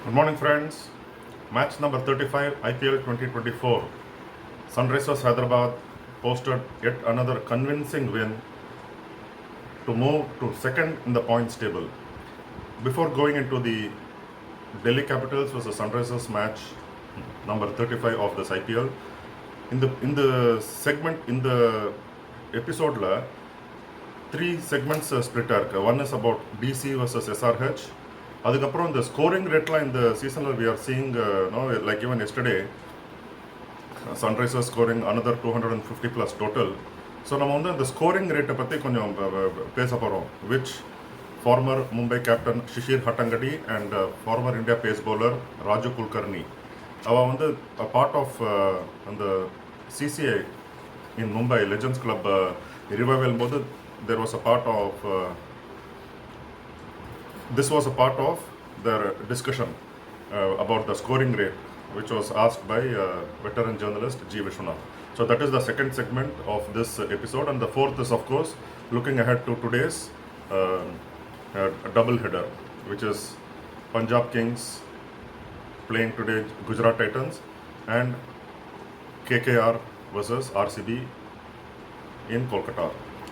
Good morning, friends. Match number 35, IPL 2024. Sunrisers Hyderabad posted yet another convincing win to move to second in the points table. Before going into the Delhi Capitals versus Sunrisers match number 35 of this IPL, in the episode la, three segments split arc. One is about DC versus SRH. அதுக்கப்புறம் இந்த scoring ரேட்லாம் இந்த சீசனில் we are seeing like even yesterday Sunrisers scoring another 250 plus total. So நம்ம வந்து அந்த ஸ்கோரிங் ரேட்டை பற்றி கொஞ்சம் பேச போகிறோம். Which former Mumbai captain Shishir Hattangadi and former India pace bowler Raju Kulkarni அவள் வந்து பார்ட் ஆஃப் அந்த CCI in Mumbai legends club revival போது there was a part of this was a part of their discussion about the scoring rate, which was asked by veteran journalist G. Vishwanath. So that is the second segment of this episode, and the fourth is, of course, looking ahead to today's double header, which is Punjab Kings playing today Gujarat Titans and KKR versus RCB in Kolkata.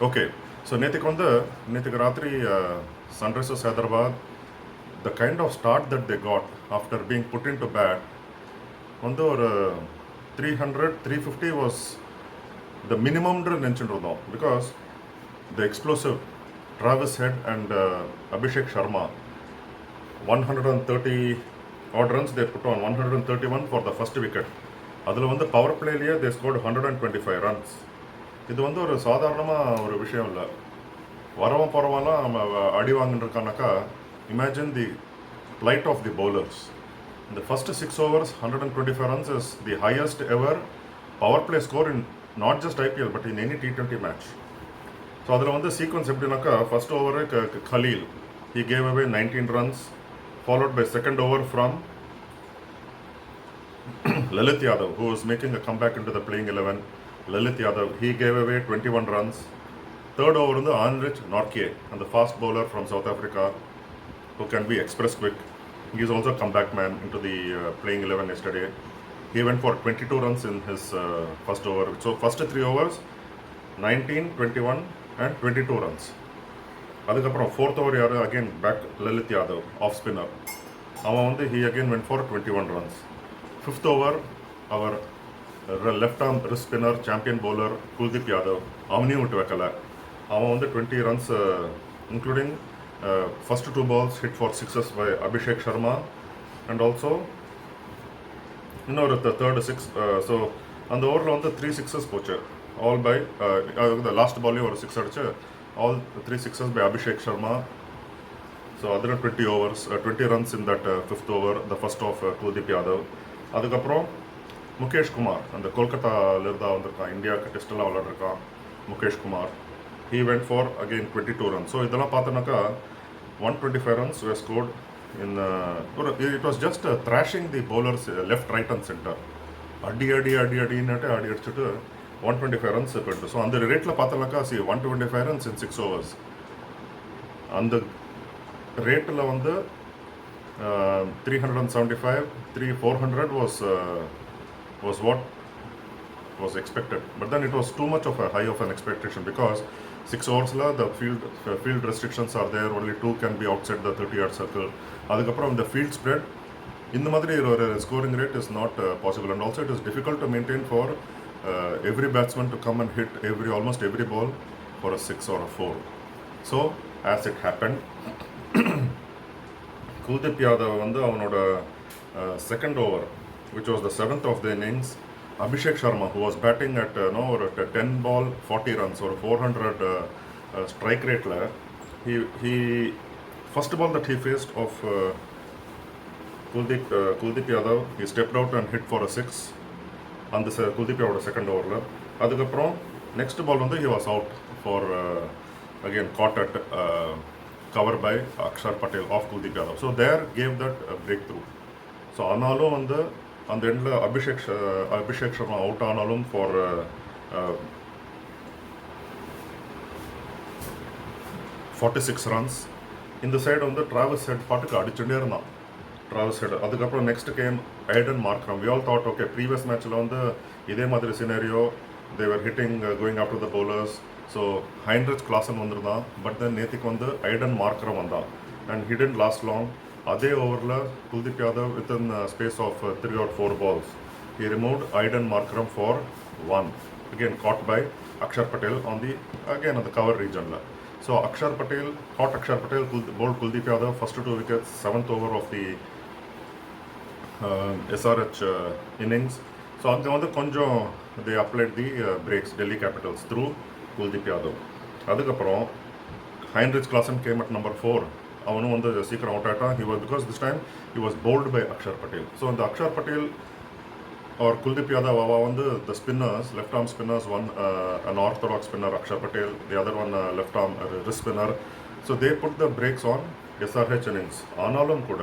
Okay, so நேற்றுக்கு ராத்திரி Sunrisers Hyderabad, the kind of start that they got after being put into bat, வந்து ஒரு 300-350 was the minimum நினச்சிட்டு because the explosive Travis Head and Abhishek Sharma 130 odd runs they put on, 131 for the first wicket. அதில் வந்து power பிளேலேயே they scored 125 runs. இது வந்து ஒரு சாதாரணமாக ஒரு விஷயம் இல்லை. வரவன் போகிறவெல்லாம் நம்ம அடி வாங்கிட்டுருக்கானாக்கா imagine the plight of the bowlers. In the first 6 overs, 125 runs is the highest ever power play score in not just IPL but in any T20 match. So அதில் வந்து சீக்வன்ஸ் எப்படின்னாக்கா first over Khalil, he gave away 19 runs, followed by second over from Lalit Yadav, who was making a comeback into the playing 11. Lalit Yadav, he gave away 21 runs. Third over வந்து Anrich Nortje, and the fast bowler from South Africa who can be express quick. He is also a comeback man into the playing 11 yesterday. He went for 22 runs in his first over. So first 3 overs 19, 21 and 22 runs. அதுக்கப்புறம் fourth over யாரு again back Lalit Yadav, off spinner. அவன் வந்து he again went for 21 runs. Fifth over our left arm wrist spinner champion bowler Kuldeep Yadav, அவனையும் விட்டு வைக்கல. அவன் வந்து 20 runs including first 2 balls hit for sixes by Abhishek Sharma and also இன்னொரு third 6. So அந்த ஓவரில் வந்து 3 sixes போச்சு, all by the last ballலையும் ஒரு 6 அடிச்சு, all 3 sixes by Abhishek Sharma. So அதில் 20 runs in that fifth over, the first of Kuldeep Yadav. அதுக்கப்புறம் முகேஷ் குமார், அந்த கொல்கத்தாவிலேருந்து வந்திருக்கான், இந்தியாவுக்கு டெஸ்ட்டெல்லாம் விளையாடுருக்கான் Mukesh Kumar. He went for again 22 runs. So இதெல்லாம் பார்த்தோன்னாக்கா 125 runs were scored in it was just thrashing the bowlers left, right and center. அடின்னுட்டு அடி அடிச்சுட்டு 125 runs போயிட்டு. So அந்த ரேட்டில் பார்த்தோன்னாக்கா 125 runs in 6 overs. அந்த ரேட்டில் வந்து 375, 400 was what was expected, but then it was too much of a high of an expectation because 6 overs la the field restrictions are there, only 2 can be outside the 30-yard circle. அதுக்கப்புறம் the field spread இந்த மாதிரி ஒரு scoring rate is not possible, and also it is difficult to maintain for every batsman to come and hit almost every ball for a 6 or a 4. So as it happened, Kuldeep Yadav வந்து அவனோட second over, which was the 7th of the innings, Abhishek Sharma, who was batting at 10 ball 40 runs or 400 strike rate la, he first ball that he faced of Kuldeep Yadav, he stepped out and hit for a 6 on the Kuldeep Yadav second over la. அதுக்கப்புறம் next ball வந்து he was out for again caught at cover by Axar Patel off Kuldeep Yadav. So there gave that breakthrough. So ஆனாலும் வந்து அந்த எண்டில் Abhishek Sharma out ஆனாலும் for 46 runs. இந்த side வந்து travels head பாட்டுக்கு அடிச்சுட்டே இருந்தான். Travis Head. அதுக்கப்புறம் next came Aiden Markram. We all thought, okay, previous matchல வந்து இதே மாதிரி scenario, they were hitting, going after the bowlers. So Heinrich Klaasen வந்திருந்தான், but then நேத்திக்கு வந்து Aiden Markram வந்தான், and he didn't last long. அதே ஓவரில் Kuldeep Yadav within space of 3 or 4 balls, he removed Aiden Markram for 1. Again caught by Axar Patel on the cover region. So Axar Patel bowled Kuldeep Yadav first 2 wickets, 7th over of the SRH innings. So அங்கே வந்து கொஞ்சம் they applied the breaks, Delhi Capitals, through Kuldeep Yadav. அதுக்கப்புறம் Heinrich Klaasen came at number 4. அவனும் வந்து சீக்கிரம் out ஆகிட்டான். Because this time he was bowled by Axar Patel. So அந்த Axar Patel or Kuldeep Yadav, Aava வந்து the spinners, left arm spinners, one an orthodox spinner Axar Patel, the other one left arm wrist spinner. So they put the brakes on SRH innings. ஆனாலும் கூட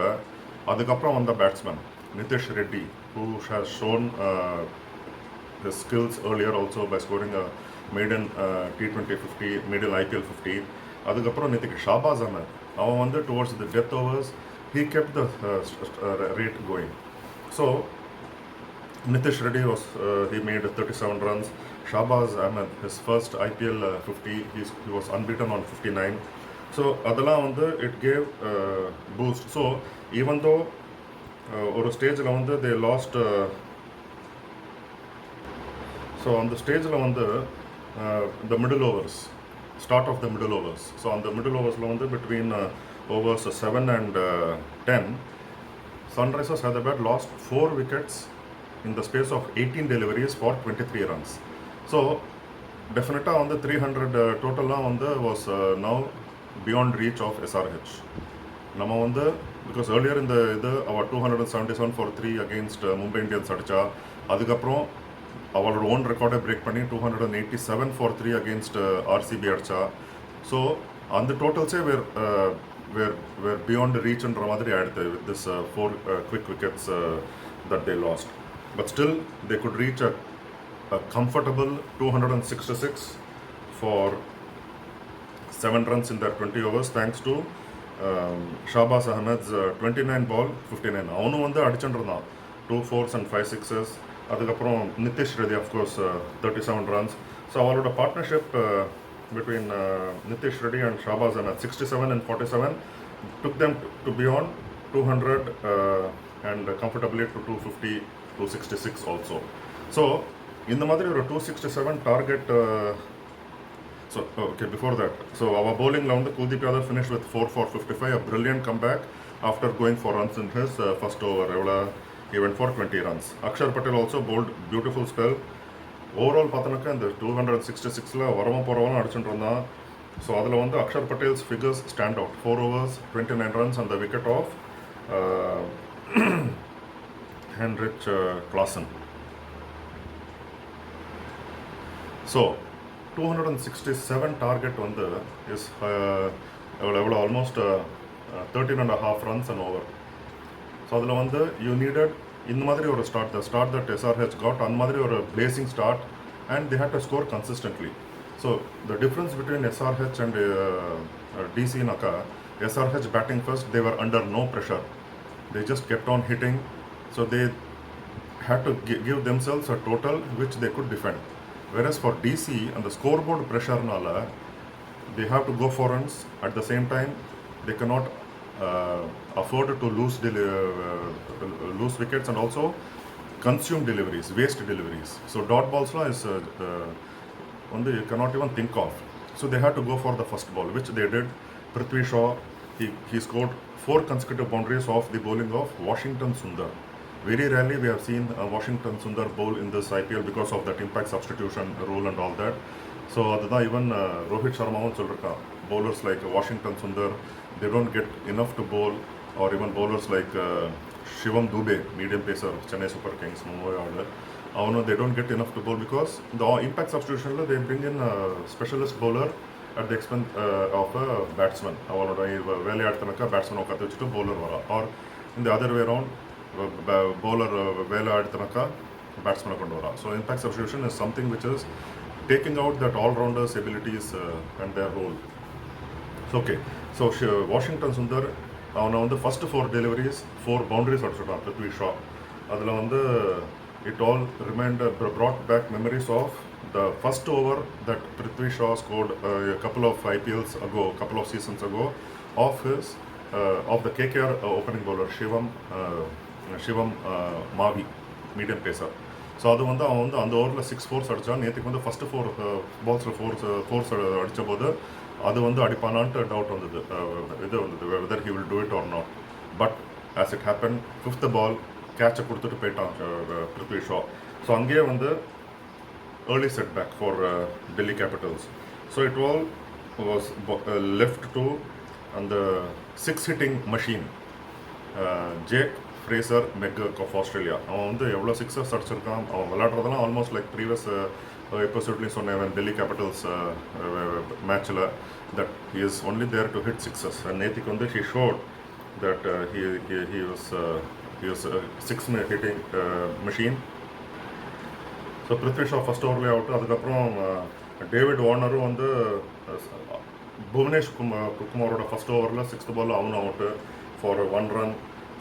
அதுக்கப்புறம் வந்த batsman Nitish Reddy, who has shown his skills earlier also by scoring a maiden T20 50, maiden IPL 50. அதுக்கப்புறம் நேற்றுக்கு ஷாபாஸ் அஹமத், அவன் வந்து towards the death overs he kept the rate going. So Nitish Reddy he made 37 runs. Shahbaz Ahmed, his first IPL 50, he was unbeaten on 59. So அதெல்லாம் வந்து it gave boost. So even though ஒரு ஸ்டேஜில் வந்து they lost, so on the ஸ்டேஜில் வந்து the middle overs, start of the middle overs, so on the middle overs வந்து between overs 7 and 10, Sunrisers Hyderabad lost 4 wickets in the space of 18 deliveries for 23 runs. So definitely on the 300 total was now beyond reach of SRH. நம்ம வந்து because earlier in the our 277 for 3 against Mumbai Indians அடிச்சா, அதுக்கப்புறம் அவளோட own ரெக்கார்டை break பண்ணி 287 for 3 against RCB அடிச்சா. So அந்த டோட்டல்ஸே were beyond reach ன்ற மாதிரி ஆயிடுது with this 4 quick wickets that they lost. But still they could reach a comfortable 266 for 7 runs in their 20 overs thanks to Shahbaz Ahmed's 29 ball 59. அவனும் வந்து அடிச்சுருந்தான் 2 4s and 5 6s. அதுக்கப்புறம் Nitish Reddy of course 37 runs. So அவரோட partnership between Nitish Reddy and Shahbaz Ahmed 67 and 47 took them to beyond 200 and comfortably to 250, 266 also. So in the மாதிரி ஒரு 267 target. So okay, before that, so our bowling round, Kuldeep Yadav finished with 4 for 55, a brilliant comeback after going for runs in his first over. He went for 20 runs. Axar Patel also bowled beautiful spell. Overall பார்த்தனக்கா இந்த 266ல வரவன் போறவன் அடிச்சுட்டு இருந்தான். So அதில் வந்து Axar Patel's figures stand out. 4 overs, 29 runs and the wicket of Heinrich Klaasen. So 267 target வந்து is almost 13 and a half runs and over. So அதில் வந்து you needed இந்த மாதிரி ஒரு start, the start that SRH got, அந்த மாதிரி ஒரு blazing start, and they had to score consistently. So the difference between SRH and DC Naka, SRH batting first, they were under no pressure. They just kept on hitting, so they had to give themselves a total which they could defend. Whereas for DC and the scoreboard pressure nala, they have to go for runs. At the same time, they cannot afford to lose wickets and also consume deliveries, waste deliveries. So dot balls is you cannot even think of. So they had to go for the first ball, which they did. Prithvi Shaw, he scored 4 consecutive boundaries off the bowling of Washington Sundar. Very rarely we have seen Washington Sundar bowl in this IPL because of that impact substitution rule and all that. So even Rohit Sharma bowlers like Washington Sundar, they don't get enough to bowl, or even bowlers like Shivam Dube, medium pacer, Chennai Super Kings, Mumbai order. They don't get enough to bowl because the impact substitution they bring in a specialist bowler at the expense of a batsman. Batsman bowler or in the other way around, bowler batsman. So impact substitution is something which is taking out that all-rounders abilities and their role. So okay, so Washington Sundar, அவனை வந்து first 4 deliveries 4 boundaries அடிச்சுட்டான் பிருத்வி ஷா. அதில் வந்து it all brought back memories of the first over that Prithvi Shaw scored a couple of IPLs ago, a couple of seasons ago, of the KKR opening bowler Shivam Mavi, medium pacer. So அது வந்து அவன் வந்து அந்த ஓவரில் 6 4s அடித்தான். நேற்றுக்கு வந்து first 4 பால்ஸில் 4s அடித்த போது அது வந்து அடிப்பானான்ட்டு டவுட் வந்தது, இது வந்தது whether he will do it or not. But as it happen 5th ball கேட்சை கொடுத்துட்டு போயிட்டான் பிருத்வி ஷா. ஸோ அங்கேயே வந்து early setback for Delhi Capitals. So it all was left to the 6-hitting machine, Jake Fraser-McGurk of Australia. அவன் வந்து எவ்வளோ 6ers அடிச்சிருக்கான். அவன் விளையாடுறதெல்லாம் ஆல்மோஸ்ட் லைக் ப்ரீவியஸ் எபிசோட்லேயும் சொன்னேன் டெல்லி கேபிட்டல்ஸ் மேட்ச்சில் that he is only there to hit 6ers. And நேத்திக்கு வந்து he showed that he was a 6-hitting machine. So Prithvi Shaw first ஓவர்லேயே அவுட்டு. அதுக்கப்புறம் டேவிட் வார்னரும் வந்து புவனேஷ் குமாரோட ஃபஸ்ட் ஓவரில் 6th ball அவனும் out for 1 run.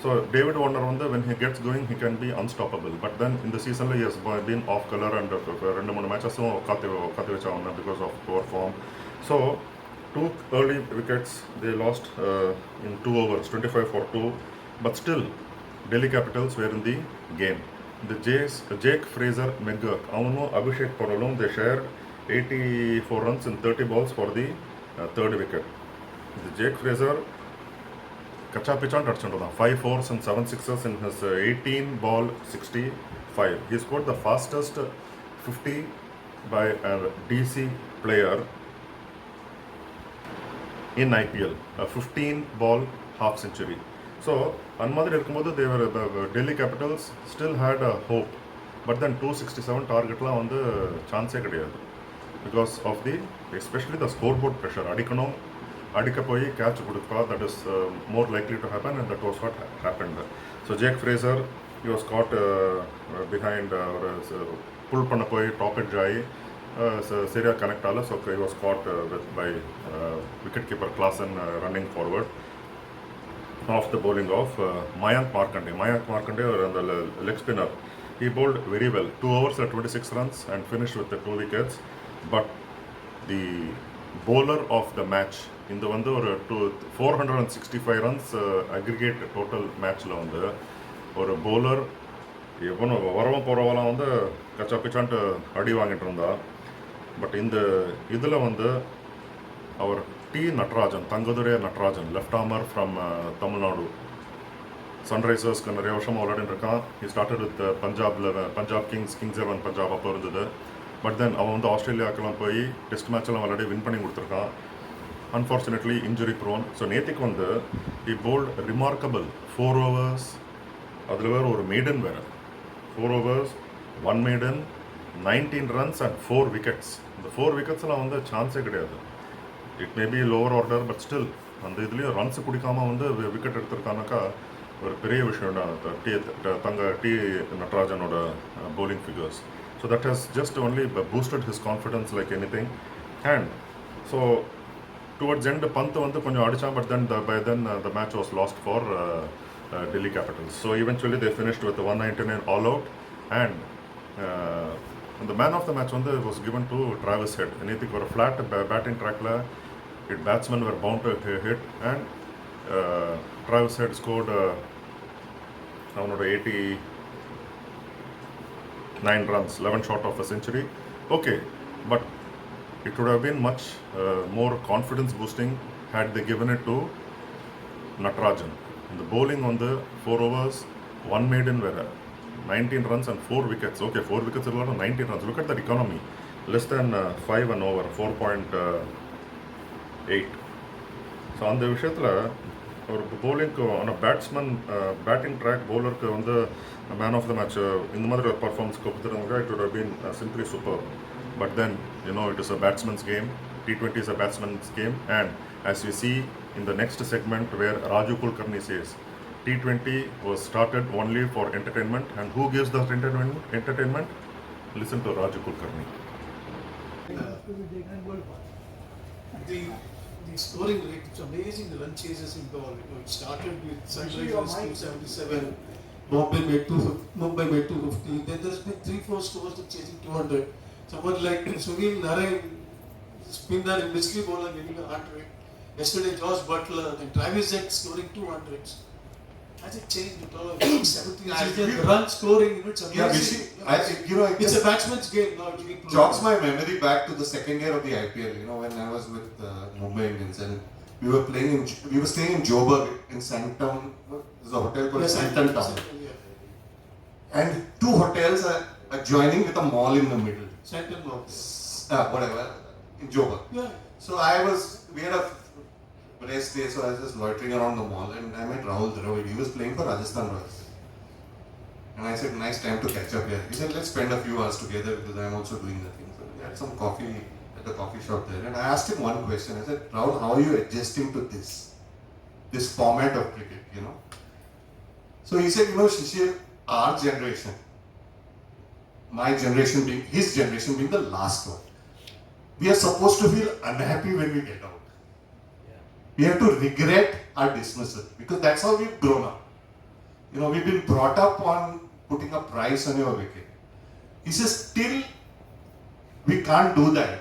So David Warner வந்து when he gets going he can be unstoppable. But then இந்த சீசனில் he has been off color and 2-3 மேட்சஸும் காத்து வச்சா அவனை because of poor form. So 2 early wickets they lost in 2 overs, 25 for 2. But still Delhi Capitals were in the game. The Jake Fraser-McGurk, அவனும் Abhishek Porelum, they shared 84 runs in 30 balls for the 3rd wicket. The Jake Fraser கச்சா பிச்சான் அடிச்சுட்டான் 5 4s and 7 6s in his 18 ball 65. He scored the fastest 50 by a DC player in IPL, a 15 ball half century. So அந்த மாதிரி இருக்கும்போது தேவர் Delhi Capitals still had a hope. But then 267 டார்கெட்லாம் வந்து சான்ஸே கிடையாது because of the especially the scoreboard pressure. அடிக்க போய் கேட்ச் கொடுப்பா, that is more likely to happen and that was what happened. So Jake Fraser he was caught behind ஒரு pull பண்ண போய் டாப் எட்ஜ் ஆகி சரியாக கனெக்ட் ஆகல. So he was caught with by wicket keeper Klaasen running forward off the bowling of Mayank Markande. The leg spinner, he bowled very well. 2 overs at 26 runs and finished with the 2 wickets. But the bowler of the match in the வந்து ஒரு 465 runs aggregate total matchல வந்து ஒரு bowler எவனோ வரவன் போகிறவெல்லாம் வந்து கச்சா பிச்சான்ட்டு அடி வாங்கிட்டு இருந்தா. பட் இந்த இதில் வந்து அவர் Natarajan, Tangadurai Natarajan, left armer from Tamil Nadu. Sunrisers நிறைய வருஷமாக விளையாடிட்டு இருக்கான். He started with Punjab Kings 11 Punjab அப்போ இருந்தது. பட் தென் அவன் வந்து ஆஸ்திரேலியாக்கெல்லாம் போய் டெஸ்ட் மேட்செல்லாம் விளையாடி வின் பண்ணி கொடுத்துருக்கான். Unfortunately injury prone. ஸோ நேற்றுக்கு வந்து he bowled remarkable 4 overs, அதில் வேறு ஒரு maiden வேறு. 4 overs, 1 maiden, 19 runs and 4 wickets. இந்த 4 wicketsலாம் வந்து சான்ஸே கிடையாது. It may be lower order, but still அந்த இதுலேயும் ரன்ஸ் பிடிக்காமல் வந்து விக்கெட் எடுத்திருக்கானாக்கா ஒரு பெரிய விஷயம் தான் நட்ராஜனோட bowling figures. So that has just only boosted his confidence like anything. And so towards end Pant வந்து கொஞ்சம் அடிச்சான், but then by then the match was lost for Delhi Capitals. So eventually they finished with 199 all out, and the man of the match வந்து was given to Travis Head. நேற்றுக்கு ஒரு flat batting trackல batsmen were bound to hit, and Travis Head scored அவனோட 89 runs, 11 short of a century. Okay, but it would have been much more confidence boosting had they given it to Natarajan. In the bowling on the 4 overs, 1 maiden were 19 runs and 4 wickets. Okay, 4 wickets are 19 runs. Look at that economy. Less than 5 and over, 4.8. So அந்த விஷயத்தில் ஒரு bowling on a batsman batting track bowler-க்கு வந்து man of the match இந்த மாதிரி ஒரு performance கொடுத்துருந்தாங்க, it would have been simply superb. But then, you know, it is a batsman's game. T20 is a batsman's game. And as we see in the next segment where Raju Kulkarni says, T20 was started only for entertainment. And who gives the entertainment? Listen to Raju Kulkarni. the scoring rate, it's amazing the run chases in ball. It started with Sunrisers 277, Mumbai made 250. Then there's been 3-4 scores to chasing 200. Someone like Sunil Narayan, spinner and mystery bowler getting 100. Yesterday Josh Butler, then Travis Head scoring 200s. Has it changed at all? 70s, run scoring, it's amazing. It's a batsman's game now. Jogs my memory back to the second year of the IPL. When I was with Mumbai Indians and we were staying in Joburg in Sandtown. There's a hotel called Sandton Town. And 2 hotels are adjoining with a mall in the middle. Sandton Mall. Whatever, in Joburg. Yeah. So we had a rest day, so I was just loitering around the mall and I met Rahul Dravid. He was playing for Rajasthan Royals. And I said, nice time to catch up here. He said, let's spend a few hours together because I'm also doing nothing. So we had some coffee at the coffee shop there. And I asked him one question. I said, Rahul, how are you adjusting to this format of cricket, So he said, Shishir, our generation, my generation being, his generation being the last one, we are supposed to feel unhappy when we get out. We have to regret our dismissal because that's how we've grown up. We've been brought up on putting a price on your wicket. He says, still we can't do that.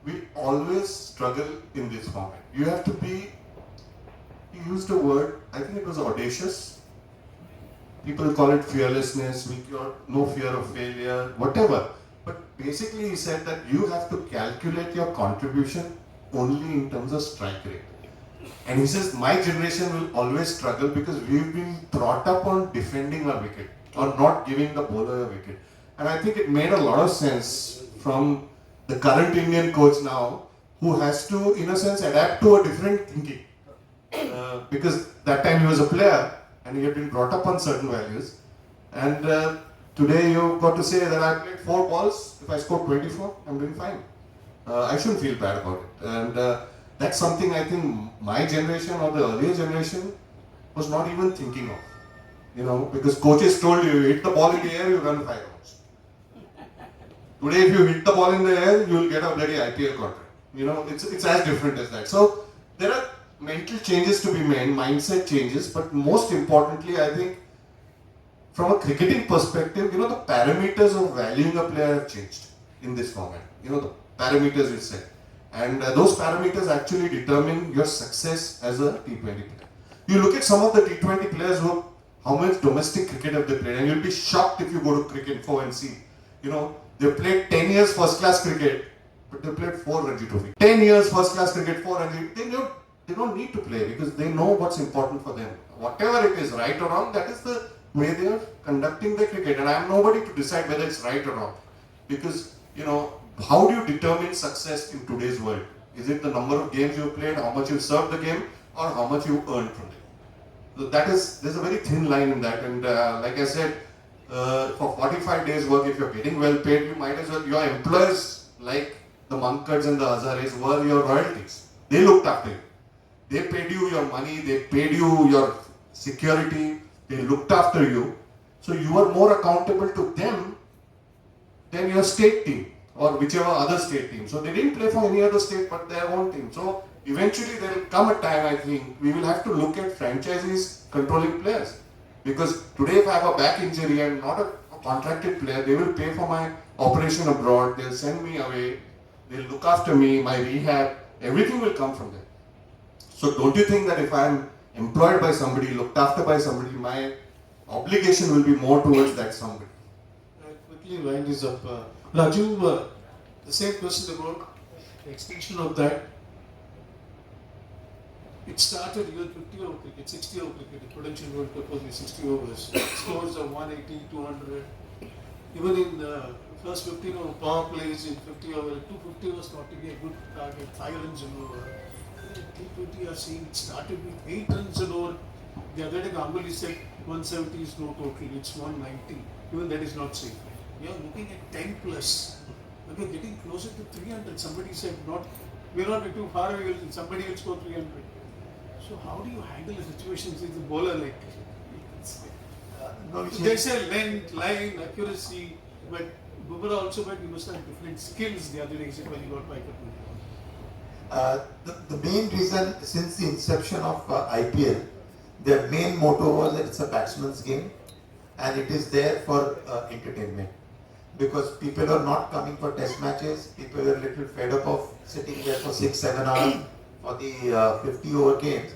We always struggle in this format. You have to be, he used a word, I think it was audacious. People call it fearlessness, no fear of failure, whatever. But basically he said that you have to calculate your contribution only in terms of strike rate. And he says, my generation will always struggle because we've been brought up on defending our wicket or not giving the bowler a wicket. And I think it made a lot of sense from the current Indian coach now, who has to, in a sense, adapt to a different thinking. Because that time he was a player and he had been brought up on certain values. And today you got to say that I played 4 balls, if I scored 24, I'm doing fine. I shouldn't feel bad about it. And that's something I think my generation or the earlier generation was not even thinking of. Because coaches told you hit the ball in the air, you run 5 rounds. Today, if you hit the ball in the air, you will get a bloody IPL contract. It's as different as that. So there are mental changes to be made, mindset changes, but most importantly, I think from a cricketing perspective, the parameters of valuing a player have changed in this format. The parameters you set. And those parameters actually determine your success as a T20 player. You look at some of the T20 players how much domestic cricket have they played, and you'll be shocked if you go to Cricket Info and see. They've played 10 years first class cricket, but they played 4 Ranji Trophy. 10 years first class cricket, 4 Ranji. They don't need to play because they know what's important for them. Whatever it is, right or wrong, that is the way they are conducting their cricket. And I am nobody to decide whether it's right or wrong. Because, how do you determine success in today's world? Is it the number of games you've played, how much you've served the game, or how much you earned from it? So there's a very thin line in that. And like I said, for 45 days work, if you're getting well paid, you might as well, your employers like the Mankards and the Hazares were your royalties. They looked after you. They paid you your money, they paid you your security, they looked after you. So you are more accountable to them than your state team or whichever other state team. So they didn't play for any other state but their own team. So eventually there will come a time, I think, we will have to look at franchisees controlling players. Because today if I have a back injury and not a contracted player, they will pay for my operation abroad, they'll send me away, they'll look after me, my rehab, everything will come from them. So don't you think that if I'm employed by somebody, looked after by somebody, my obligation will be more towards that somebody? Quickly wind this up. Raju, the same question about the extinction of that. It started even 50 over cricket, 60 over cricket. The Prudential World Cup was 60 overs. Scores of 180, 200. Even in the first 15 over power plays in 50 over, 250 was thought to be a good target, 5 runs an over. T20 are seeing it started with 8 runs an over. The other day Ganguly said 170 is no total, it's 190. Even that is not safe. We are looking at 10 plus. When we are getting closer to 300, somebody said we will not be too far away, somebody will score 300. So how do you handle a situation with the bowler like they say length, line, accuracy, but Bumrah also, but you must have different skills the other day, he said when he got picked up. The main reason since the inception of IPL, their main motto was that it's a batsman's game and it is there for entertainment. Because people are not coming for test matches, people are a little fed up of sitting there for 6-7 hours for the 50 over games,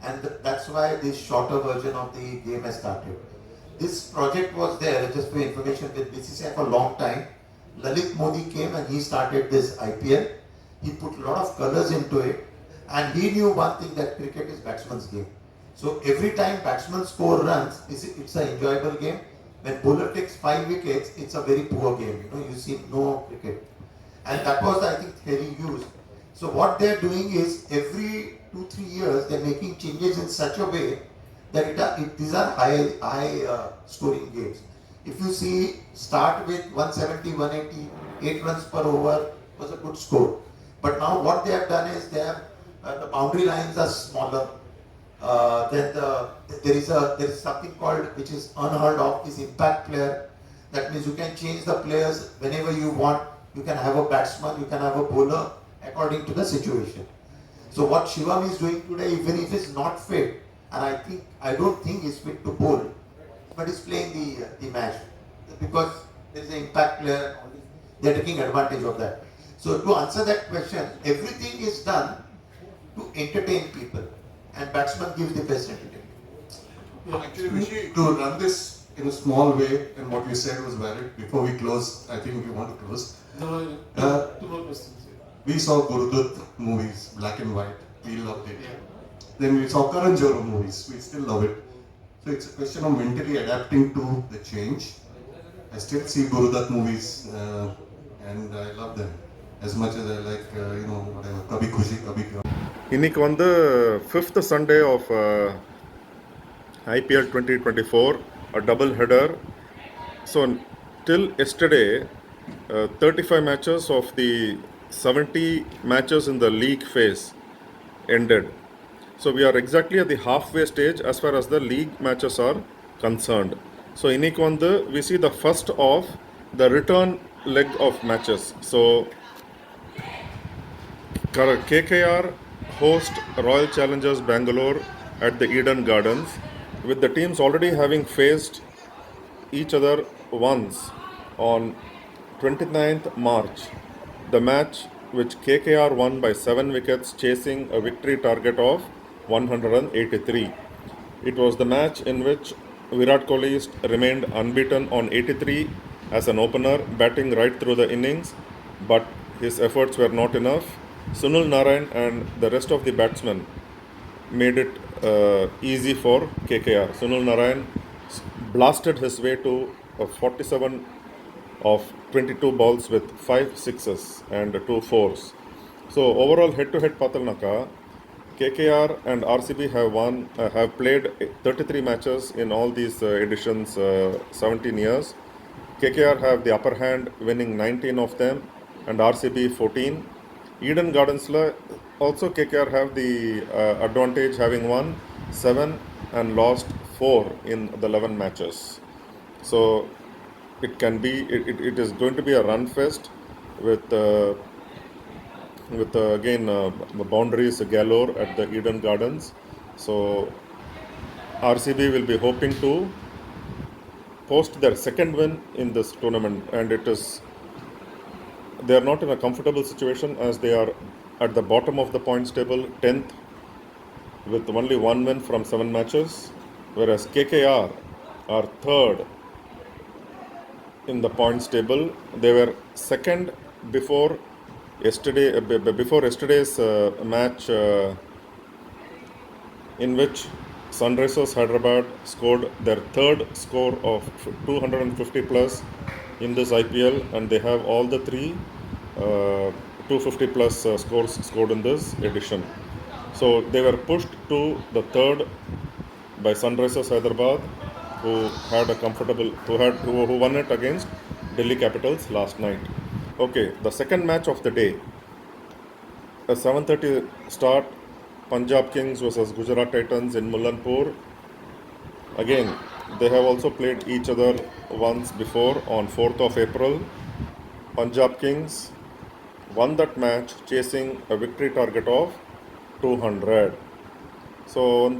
and that's why this shorter version of the game has started. This project was there, just for information, with BCCI for a long time. Lalit Modi came and he started this IPL. He put a lot of colors into it, and he knew one thing, that cricket is batsman's game. So every time batsman score runs, it's an enjoyable game. When bowler takes 5 wickets, it's a very poor game. You see no cricket. And that was, I think, theory used. So what they're doing is, every 2-3 years, they're making changes in such a way that these are high scoring games. If you see, start with 170, 180, 8 runs per over was a good score. But now what they have done is, they have the boundary lines are smaller. Then there is something called, which is unheard of, is impact player. That means you can change the players whenever you want. You can have a batsman, you can have a bowler according to the situation. So what Shivam is doing today, even if he's not fit, and I don't think he's fit to bowl, but he's playing the match because there is an impact player. They're taking advantage of that. So to answer that question, everything is done to entertain people, and batsman gives the best entertainment. Actually, Rishi, to run this in a small way, and what you said was valid. Before we close, I think we want to close. No, two more questions. We saw Gurudut movies, black and white. We loved it. Then we saw Karan Johar movies. We still love it. So it's a question of mentally adapting to the change. I still see Gurudut movies, and I love them as much as I like, whatever, Kabhi Khushi, Kabhi Gum. இன்னைக்கு வந்து 5th Sunday of IPL 2024, a double header. So till yesterday, 35 matches of the 70 matches in the league phase ended. So we are exactly at the halfway stage as far as the league matches are concerned. So இன்னைக்கு வந்து we see the first of the return leg of matches. So KKR host Royal Challengers Bangalore at the Eden Gardens, with the teams already having faced each other once on 29th March. The match which KKR won by 7 wickets, chasing a victory target of 183. It was the match in which Virat Kohli remained unbeaten on 83 as an opener, batting right through the innings, but his efforts were not enough. Sunil Narayan and the rest of the batsmen made it easy for KKR. Sunil Narayan blasted his way to a 47 of 22 balls with 5 sixes and 2 fours. So overall, head-to-head Patalnaka, KKR and RCB have played 33 matches in all these editions, 17 years. KKR have the upper hand, winning 19 of them, and RCB 14. Eden Gardens also KKR have the advantage, having won 7 and lost 4 in the 11 matches. So it is going to be a run fest with again boundaries galore at the Eden Gardens. So RCB will be hoping to post their second win in this tournament, and they are not in a comfortable situation as they are at the bottom of the points table, 10th, with only 1 win from 7 matches, whereas KKR are 3rd in the points table. They were 2nd before yesterday's match in which Sunrisers Hyderabad scored their 3rd score of 250 plus in this IPL, and they have all the 3 250 plus scores scored in this edition. So they were pushed to the 3rd by Sunrisers Hyderabad, who won it against Delhi Capitals last night. Okay, the second match of the day, a 7:30 start, Punjab Kings versus Gujarat Titans in Mullanpur. Again, they have also played each other once before on 4th of April. Punjab Kings won that match chasing a victory target of 200. So on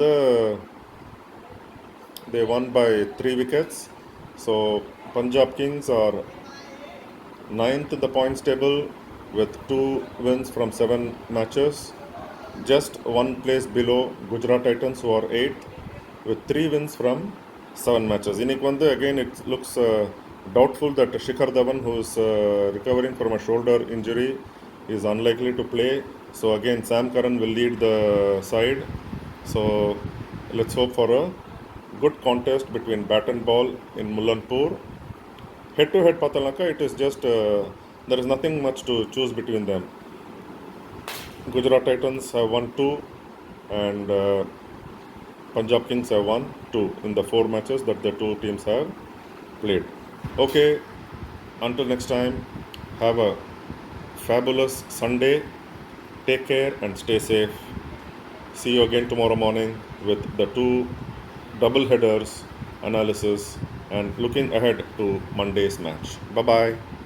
they won by 3 wickets. So Punjab Kings are ninth in the points table with 2 wins from 7 matches. Just one place below Gujarat Titans, who are 8th with 3 wins from 7 matches. Inikku again it looks doubtful that Shikhar Dhawan, who is recovering from a shoulder injury, is unlikely to play. So again Sam Curran will lead the side. So let's hope for a good contest between bat and ball in Mullanpur. Head to head Patalaka, it is just there is nothing much to choose between them. Gujarat Titans have won 2 and Punjab Kings have won 2 in the 4 matches that the two teams have played. Okay, until next time, have a fabulous Sunday. Take care and stay safe. See you again tomorrow morning with the 2 double headers analysis and looking ahead to Monday's match. Bye bye.